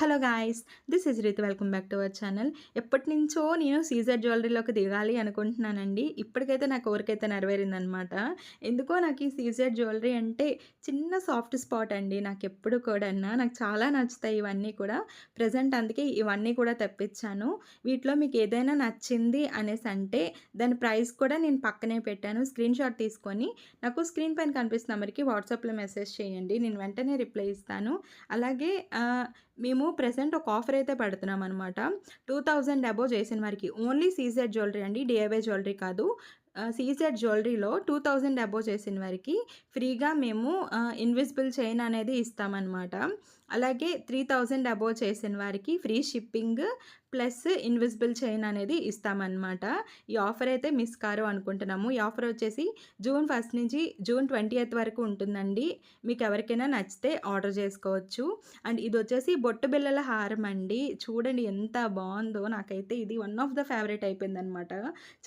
Hello guys! This is Ritu. Welcome back to our channel. ఎప్పటినుంచో నేను CZ జ్యువెలరీలోకి దిగాలి అనుకుంటున్నానండి. ఇప్పటికైతే నా కోరికైతే నెరవేరిందనమాట. ఎందుకో నాకు ఈ సీజెడ్ జ్యువెలరీ అంటే చిన్న సాఫ్ట్ స్పాట్ అండి నాకెప్పుడు కూడాను. నాకు చాలా నచ్చుతాయి ఇవన్నీ కూడా. ప్రెజెంట్ అందుకే ఇవన్నీ కూడా తెప్పించాను. వీటిలో మీకు ఏదైనా నచ్చింది అనేసంటే దాని ప్రైస్ కూడా నేను పక్కనే పెట్టాను. స్క్రీన్ షాట్ తీసుకొని నాకు స్క్రీన్ పైన కనిపిస్తున్న నెంబర్‌కి వాట్సాప్‌లో మెసేజ్ చేయండి. నేను వెంటనే రిప్లై ఇస్తాను. అలాగే మేము ప్రెజెంట్ ఒక ఆఫర్ అయితే పెడుతున్నామనమాట. 2000 అబోవ్ చేసిన వారికి ఓన్లీ సీజెడ్ జ్యువెలరీ అండి. డీఐవై జ్యువెలరీ కాదు. సీజెడ్ జ్యువెలరీలో 2000 అబోవ్ చేసిన వారికి ఫ్రీగా మేము ఇన్విజిబుల్ చైన్ అనేది ఇస్తామనమాట. అలాగే 3000 అబోవ్ చేసిన వారికి free shipping plus invisible chain అనేది ఇస్తామనమాట. ఈ ఆఫర్ అయితే మిస్ కారు అనుకుంటున్నాము. ఈ ఆఫర్ వచ్చేసి జూన్ 1 నుంచి జూన్ 20th వరకు ఉంటుందండి. మీకు ఎవరికైనా నచ్చితే ఆర్డర్ చేసుకోవచ్చు. అండ్ ఇదొచ్చేసి బొట్టు బిళ్ళల హారం అండి. చూడండి ఎంత బావుందో. నాకైతే ఇది వన్ ఆఫ్ ద ఫేవరెట్ అయిపోయిందనమాట.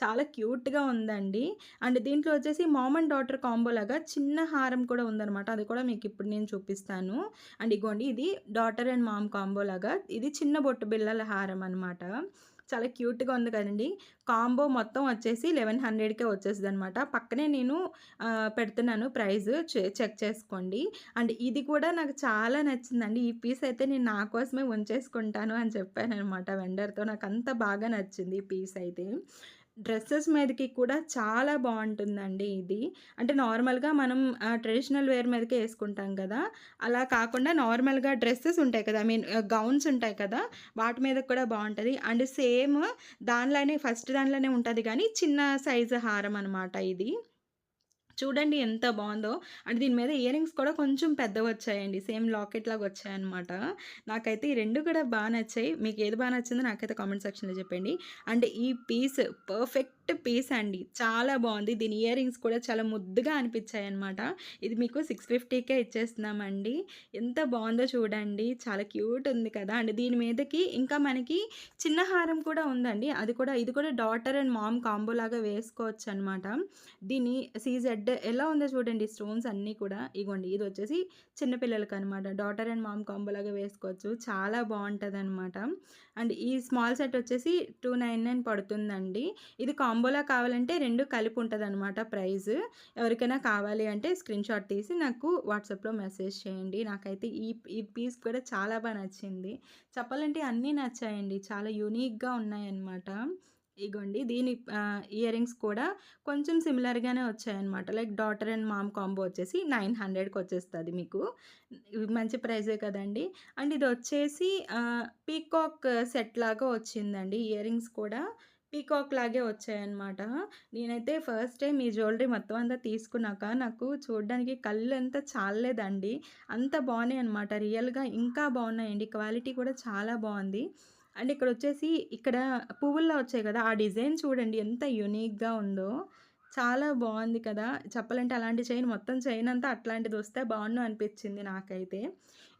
చాలా క్యూట్‌గా ఉందండి. అండ్ దీంట్లో వచ్చేసి మామ్ అండ్ డాటర్ కాంబో లాగా చిన్న హారం కూడా ఉందనమాట. అది కూడా మీకు ఇప్పుడు నేను చూపిస్తాను. అండ్ ఇగోండి ఇది డాటర్ అండ్ మామ్ కాంబో లాగా ఇది చిన్న బొట్టు బిళ్ళల హారం అనమాట. చాలా క్యూట్‌గా ఉంది కదండీ! కాంబో మొత్తం వచ్చేసి 1100కే వచ్చేస్తదనమాట. పక్కనే నేను పెడుతున్నాను ప్రైస్ చెక్ చేసుకోండి. అండ్ ఇది కూడా నాకు చాలా నచ్చిందండి. ఈ పీస్ అయితే నేను నా కోసమే ఉంచేసుకుంటాను అని చెప్పాననమాట వెండర్‌తో. నాకంత బాగా నచ్చింది ఈ పీస్ అయితే. డ్రెసెస్ మీదకి కూడా చాలా బావుంటుందండి ఇది. అంటే నార్మల్‌గా మనం ట్రెడిషనల్ వేర్ మీదకే యేసుకుంటాం కదా! అలా కాకుండా నార్మల్‌గా డ్రెసెస్ ఉంటాయి కదా! ఐ మీన్ గౌన్స్ ఉంటాయి కదా! వాటి మీద కూడా బావుంటది. అండ్ సేమ్ దానిలానే ఫస్ట్ దానిలోనే ఉంటది గానీ చిన్న సైజు హారం అనమాట ఇది. చూడండి ఎంత బావుందో. అండ్ దీని మీద ఇయర్ రింగ్స్ కూడా కొంచెం పెద్దవొచ్చాయండి. సేమ్ లాకెట్‌లాగా వచ్చాయన్నమాట. నాకైతే ఈ 2 కూడా బా నచ్చాయి. మీకేది బా నచ్చిందో నాకైతే కామెంట్ సెక్షన్‌లో చెప్పండి. అండ్ ఈ పీస్ పర్ఫెక్ట్ పీస్ అండి. చాలా బావుంది. దీని ఇయర్ రింగ్స్ కూడా చాలా ముద్దుగా అనిపిచ్చాయన్నమాట. ఇది మీకు 650కే ఇచ్చేస్తున్నామండి. ఎంత బావుందో చూడండి. చాలా క్యూట్ ఉంది కదా! అండ్ దీని మీదకి ఇంకా మనకి చిన్న హారం కూడా ఉందండి. ఇది కూడా డాటర్ అండ్ మామ్ కాంబోలాగా వేసుకోవచ్చనమాట. దీని సీజెడ్ ఎలా ఉందో చూడండి స్టోన్స్ అన్నీ కూడా. ఇగోండి ఇదొచ్చేసి చిన్న పిల్లలకనమాట. డాటర్ అండ్ మామ్ కాంబోలాగా వేసుకోవచ్చు. చాలా బావుంటదనమాట. అండ్ ఈ స్మాల్ సెట్ వచ్చేసి 299 పడుతుందండి. ఇది కాంబోలా కావాలంటే 2 కలిపి ఉంటదనమాట ప్రైస్. ఎవరికైనా కావాలి అంటే స్క్రీన్ షాట్ తీసి నాకు వాట్సాప్‌లో మెసేజ్ చేయండి. నాకైతే ఈ పీస్ కూడా చాలా బా నచ్చింది. చెప్పాలంటే అన్నీ నచ్చాయండి. చాలా యూనిక్‌గా ఉన్నాయన్నమాట. ఇగోండి దీని ఇయర్ రింగ్స్ కూడా కొంచెం సిమిలర్‌గానే వచ్చాయన్నమాట. Like daughter and mom combo వచ్చేసి 900కి వచ్చేస్తది మీకు. ఇవి మంచి ప్రైజే కదండీ! అండ్ ఇదొచ్చేసి పీకాక్ సెట్ లాగా వచ్చిందండి. ఇయర్ రింగ్స్ కూడా పీకాక్ లాగే వచ్చాయన్నమాట. నేనైతే ఫస్ట్ టైమ్ ఈ జ్యువెలరీ మొత్తం అంతా తీసుకున్నాక నాకు చూడ్డానికి కళ్ళంతా చాలలేదండి. అంత బావున్నాయన్నమాట. రియల్‌గా ఇంకా బావున్నాయండి. క్వాలిటీ కూడా చాలా బావుంది. అండ్ ఇక్కడొచ్చేసి ఇక్కడ పువ్వుల్లా వచ్చాయి కదా! ఆ డిజైన్ చూడండి ఎంత యూనిక్‌గా ఉందో. చాలా బావుంది కదా! చెప్పాలంటే అలాంటి చైన్ మొత్తం చైన్ అంతా అట్లాంటిదొస్తే బావుండు అనిపిచ్చింది నాకైతే.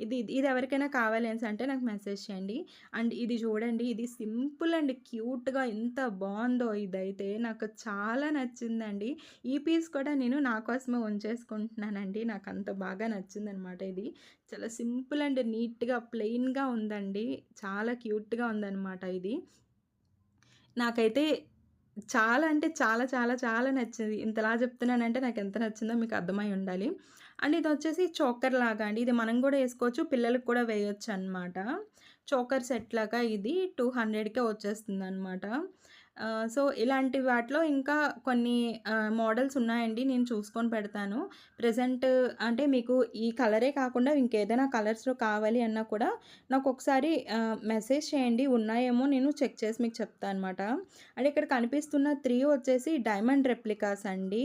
ఇది ఎవరికైనా కావాలి అనేసంటే నాకు మెసేజ్ చేయండి. అండ్ ఇది చూడండి ఇది సింపుల్ అండ్ క్యూట్‌గా ఎంత బావుందో ఇదైతే. నాకు చాలా నచ్చిందండి. ఈ పీస్ కూడా నేను నా కోసమే ఉంచేసుకుంటున్నానండి. నాకంత బాగా నచ్చిందనమాట ఇది. చాలా సింపుల్ అండ్ నీట్‌గా ప్లెయిన్‌గా ఉందండి. చాలా క్యూట్‌గా ఉందనమాట ఇది. నాకైతే చాలా అంటే చాలా చాలా చాలా నచ్చింది. ఇంతలా చెప్తున్నానంటే నాకెంత నచ్చిందో మీకు అర్థమై ఉండాలి. అండ్ ఇదొచ్చేసి చోకర్ లాగా అండి. ఇది మనం గూడా యేసుకోవచ్చు. పిల్లలకి కూడా వేయొచ్చనమాట. చోకర్ సెట్ లాగా ఇది 200కే వచ్చేస్తుందనమాట. సో, ఇలాంటి వాటిలో ఇంకా కొన్ని మోడల్స్ ఉన్నాయండి. నేను చూసుకొని పెడతాను. ప్రెజెంట్ అంటే మీకు ఈ కలరే కాకుండా ఇంకేదైనా కలర్స్‌లో కావాలి అన్నా కూడా నాకొకసారి మెసేజ్ చేయండి. ఉన్నాయేమో నేను చెక్ చేసి మీకు చెప్తా అనమాట. అండ్ ఇక్కడ కనిపిస్తున్న 3 వచ్చేసి డైమండ్ రెప్లికాస్ అండి.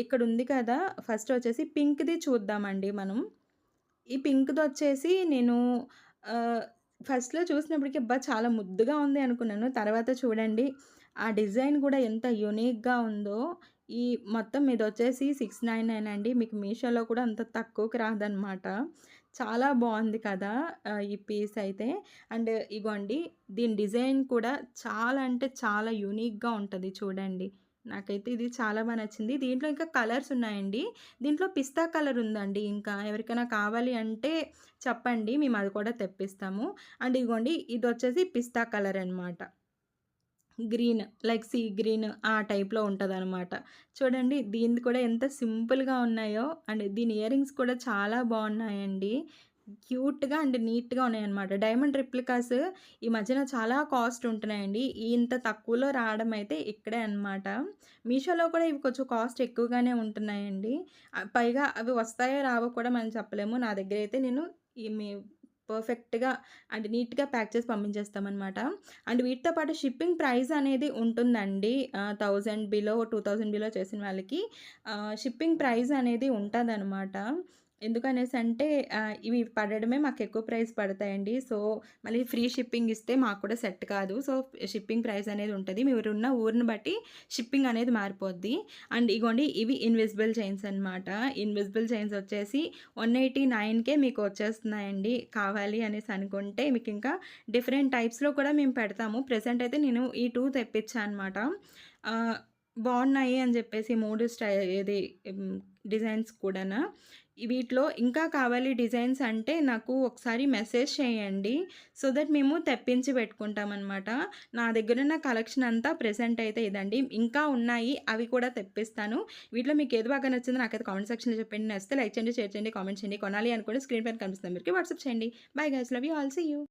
ఇక్కడుంది కదా! ఫస్ట్ వచ్చేసి పింక్‌ది చూద్దామండి మనం. ఈ పింక్‌దొచ్చేసి నేను ఆహ్, ఫస్ట్‌లో చూసినప్పటికి అబ్బా! చాలా ముద్దుగా ఉంది అనుకున్నాను. తర్వాత చూడండి ఆ డిజైన్ గూడా ఎంత యూనిక్‌గా ఉందో. ఈ మొత్తం ఇదొచ్చేసి 699 అండి. మీకు మీషోలో కూడా అంత తక్కువకి రాదనమాట. చాలా బావుంది కదా! ఈ పీస్ అయితే. అండ్ ఇగోండి దీని డిజైన్ కూడా చాలా అంటే చాలా యూనిక్‌గా ఉంటది చూడండి. నాకైతే ఇది చాలా బా నచ్చింది. దీంట్లో ఇంకా కలర్స్ ఉన్నాయండి. దీంట్లో పిస్తా కలర్ ఉందండి ఇంకా. ఎవరికైనా కావాలి అంటే చెప్పండి. మేము అది కూడా తెప్పిస్తాము. అండ్ ఇదిగోండి ఇదొచ్చేసి పిస్తా కలర్ అనమాట. గ్రీన్ లైక్ సీ గ్రీన్ ఆ టైప్‌లో ఉంటదనమాట. చూడండి దీనిది కూడా ఎంత సింపుల్‌గా ఉన్నాయో అండ్ దీని ఇయరింగ్స్ కూడా చాలా బావున్నాయండి. క్యూట్‌గా అండ్ నీట్‌గా ఉన్నాయన్నమాట. డైమండ్ రిప్లికాస్ ఈ మధ్యన చాలా కాస్ట్ ఉంటున్నాయండి. ఇంత తక్కువలో రావడం అయితే ఇక్కడే అన్నమాట. మీషోలో కూడా ఇవి కొంచెం కాస్ట్ ఎక్కువగానే ఉంటున్నాయండి. పైగా అవి వస్తాయో రావో కూడా మనం చెప్పలేము. నా దగ్గరైతే నేను ఈ మీ పర్ఫెక్ట్‌గా అండ్ నీట్‌గా ప్యాక్ చేసి పంపించేస్తామనమాట. అండ్ వీటితో పాటు షిప్పింగ్ ప్రైస్ అనేది ఉంటుందండి. 1000 బిలో, 2000 బిలో చేసిన వాళ్ళకి షిప్పింగ్ ప్రైస్ అనేది ఉంటదనమాట. ఎందుకనేసంటే ఇవి పడడమే మాకెక్కువ ప్రైస్ పడతాయండి. సో, మళ్ళీ ఫ్రీ షిప్పింగ్ ఇస్తే మాకు కూడా సెట్ కాదు. సో, షిప్పింగ్ ప్రైస్ అనేది ఉంటది. మీరున్న ఊరిని బట్టి షిప్పింగ్ అనేది మారిపోద్ది. అండ్ ఇగోండి ఇవి ఇన్విజిబుల్ చైన్స్ అనమాట. ఇన్విజిబుల్ చైన్స్ వచ్చేసి 189కే మీకు వచ్చేస్తున్నాయండి. కావాలి అనేసి అనుకుంటే మీకింకా డిఫరెంట్ టైప్స్‌లో కూడా మేము పెడతాము. ప్రెజెంట్ అయితే నేను ఈ 2 తెప్పిచ్చా అనమాట. ఆహ్, బావున్నాయి అని జెప్పేసి 3 ఇది హ్మ్, డిజైన్స్ కూడాన. వీటిలో ఇంకా కావాలి డిజైన్స్ అంటే నాకు ఒకసారి మెసేజ్ చేయండి. సో దట్ మేము తెప్పించి పెట్టుకుంటామనమాట. నా దగ్గరున్న కలెక్షన్ అంతా ప్రెజెంట్ అయితే ఇదండి. ఇంకా ఉన్నాయి. అవి కూడా తెప్పిస్తాను. వీటిలో మీకు ఏది బాగా నచ్చిందో నాకైతే కామెంట్ సెక్షన్‌లో చెప్పండి. నచ్చితే లైక్ చేయండి, షేర్ చేయండి, కామెంట్ చేయండి. కొనాలి అనుకుంటే స్క్రీన్ పైన కనిపిస్తున్న నెంబర్‌కి వాట్సాప్ చేయండి. Bye guys. Love you all. See you.